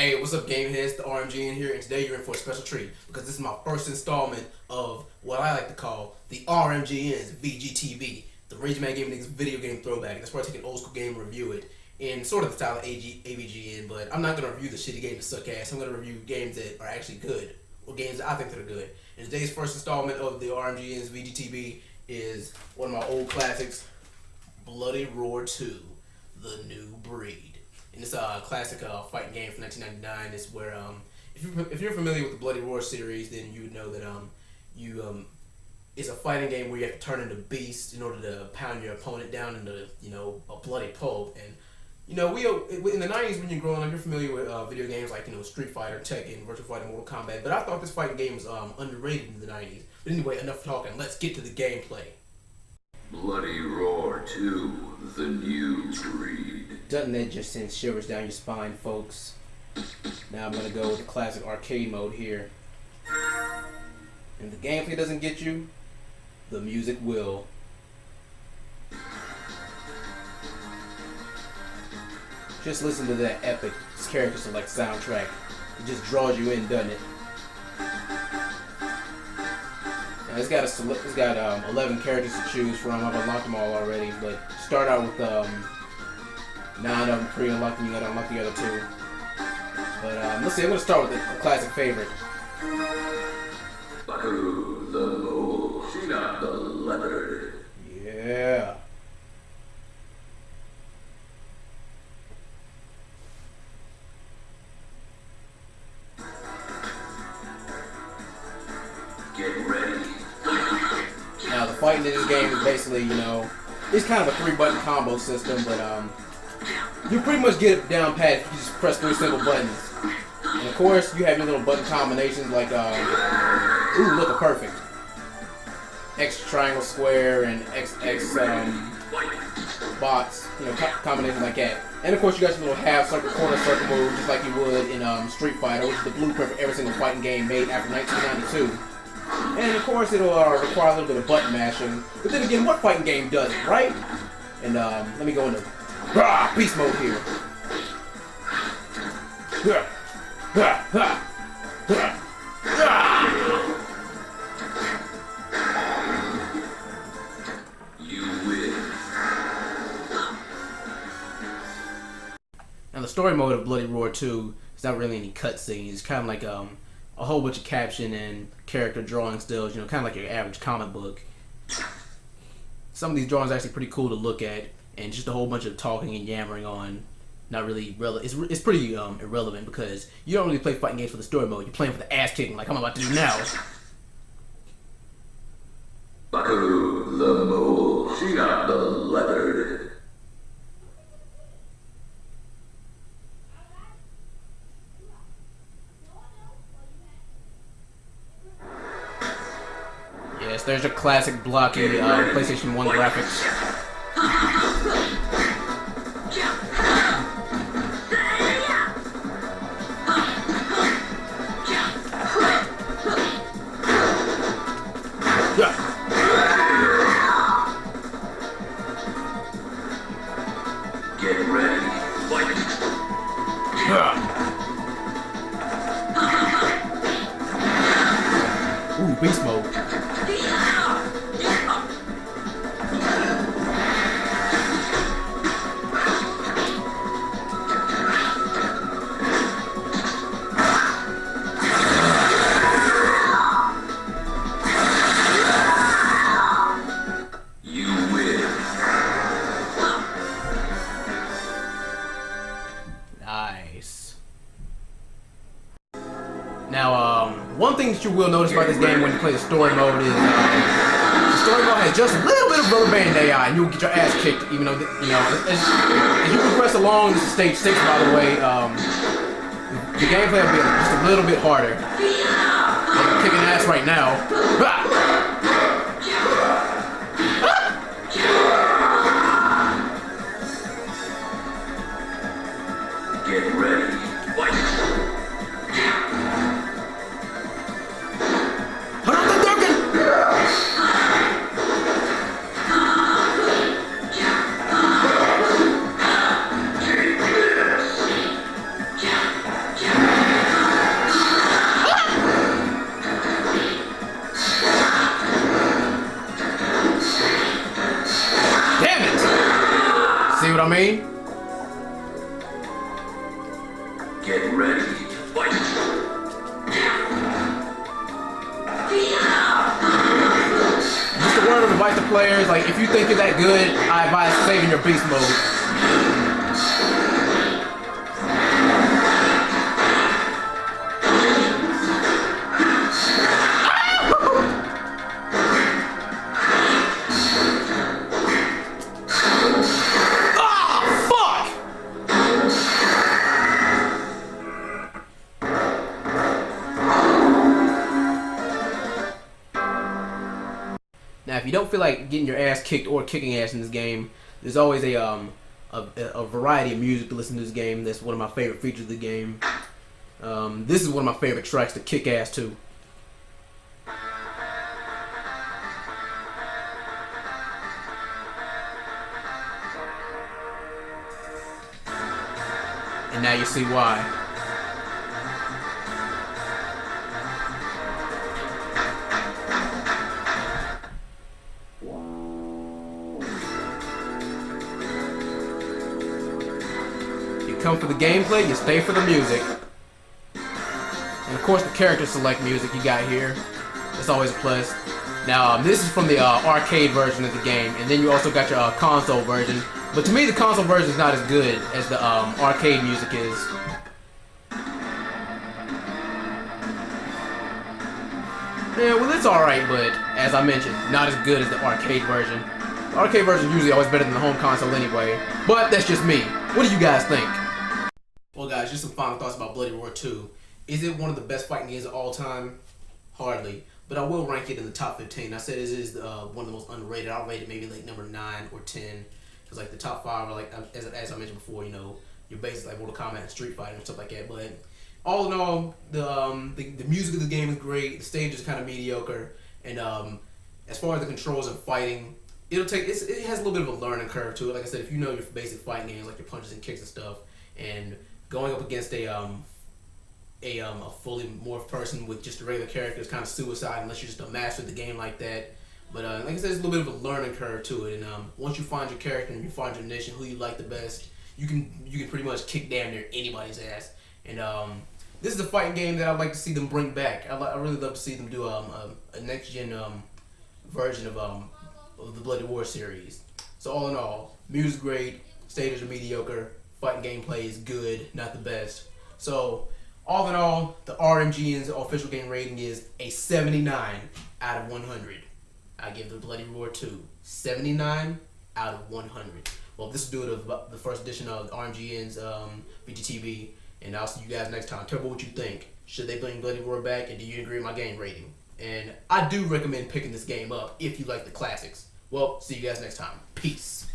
Hey, what's up, game heads? The RMG in here, and today you're in for a special treat because this is my first installment of what I like to call the RMGN's VGTV, the RaginMadGamingNigga's video game throwback. That's where I take an old school game and review it in sort of the style of AVGN, but I'm not going to review the shitty games that suck ass. I'm going to review games that are actually good, or games that I think that are good. And today's first installment of the RMGN's VGTV is one of my old classics, Bloody Roar 2, The New Breed. And it's a classic fighting game from 1999. It's where, if you're familiar with the Bloody Roar series, then you would know that it's a fighting game where you have to turn into beasts in order to pound your opponent down into, a bloody pulp. And in the 90s when you're growing up, you're familiar with video games like Street Fighter, Tekken, Virtua Fighter, Mortal Kombat. But I thought this fighting game was underrated in the 90s. But anyway, enough talking. Let's get to the gameplay. Bloody Roar 2, The New Breed. Doesn't that just send shivers down your spine, folks? Now I'm going to go with the classic arcade mode here. And if the gameplay doesn't get you, the music will. Just listen to that epic character select soundtrack. It just draws you in, doesn't it? Now it's got 11 characters to choose from. I've unlocked them all already, but start out with 9 of them pre-unlocked, and you gotta unlock the other 2. But let's see. I'm gonna start with a classic favorite. Baku the Mole, Sheena the Leopard. Yeah. Get ready. Now the fighting in this game is basically, it's kind of a 3-button combo system, but you pretty much get it down pat if you just press 3 simple buttons. And of course, you have your little button combinations like, ooh, look, perfect. X triangle square and X box, combinations like that. And of course, you got your little half circle, corner circle move, just like you would in Street Fighter, which is the blueprint for every single fighting game made after 1992. And of course, it'll require a little bit of button mashing. But then again, what fighting game doesn't, right? And let me go into beast mode here. You win. Now the story mode of Bloody Roar 2 is not really any cutscenes. It's kind of like a whole bunch of caption and character drawing stills, kind of like your average comic book. Some of these drawings are actually pretty cool to look at, and just a whole bunch of talking and yammering on. Not really relevant. It's pretty irrelevant because you don't really play fighting games for the story mode. You're playing for the ass kicking, like I'm about to do now. Baku the Mole, Sheena the Leopard. Yes, there's your classic blocky PlayStation 1 graphics. Get ready. Fight. Ooh, beast mode. Nice. Now, one thing that you will notice about this game when you play the story mode is the story mode has just a little bit of rubber band AI, and you'll get your ass kicked. Even though as you progress along, this is stage 6, by the way. The gameplay will be just a little bit harder. I'm kicking ass right now. Get ready. Fight. what I mean? Get ready. Fight. Just a word of advice to players, like if you think you're that good, I advise saving your beast mode. Now, if you don't feel like getting your ass kicked or kicking ass in this game, there's always a variety of music to listen to this game. That's one of my favorite features of the game. This is one of my favorite tracks to kick ass to. And now you see why. Come for the gameplay, you stay for the music. And of course the character select music you got here. It's always a plus. Now this is from the arcade version of the game, and then you also got your console version. But to me the console version is not as good as the arcade music is. Yeah, well it's alright, but as I mentioned, not as good as the arcade version. The arcade version is usually always better than the home console anyway. But that's just me. What do you guys think? Well guys, just some final thoughts about Bloody Roar 2. Is it one of the best fighting games of all time? Hardly. But I will rank it in the top 15. I said it is one of the most underrated. I'll rate it maybe like number 9 or 10. Because like the top 5 are like, as I mentioned before, you know, your basics like Mortal Kombat and Street Fighter and stuff like that. But all in all, the music of the game is great. The stage is kind of mediocre. And as far as the controls and fighting, it has a little bit of a learning curve to it. Like I said, if you know your basic fighting games, like your punches and kicks and stuff, and going up against a fully morphed person with just a regular character is kind of suicide unless you're just a master of the game like that. But like I said, there's a little bit of a learning curve to it, and once you find your character and you find your niche and who you like the best, you can pretty much kick damn near anybody's ass. And this is a fighting game that I'd like to see them bring back. I really love to see them do a next gen version of the Bloody Roar series. So all in all, music great, stages are mediocre, fighting gameplay is good, not the best. So all in all, the RMGN's official game rating is a 79 out of 100. I give the Bloody Roar 2 79 out of 100. Well, this is due to the first edition of RMGN's VGTV, and I'll see you guys next time. Tell me what you think. Should they bring Bloody Roar back, and do you agree with my game rating? And I do recommend picking this game up if you like the classics. Well, see you guys next time. Peace.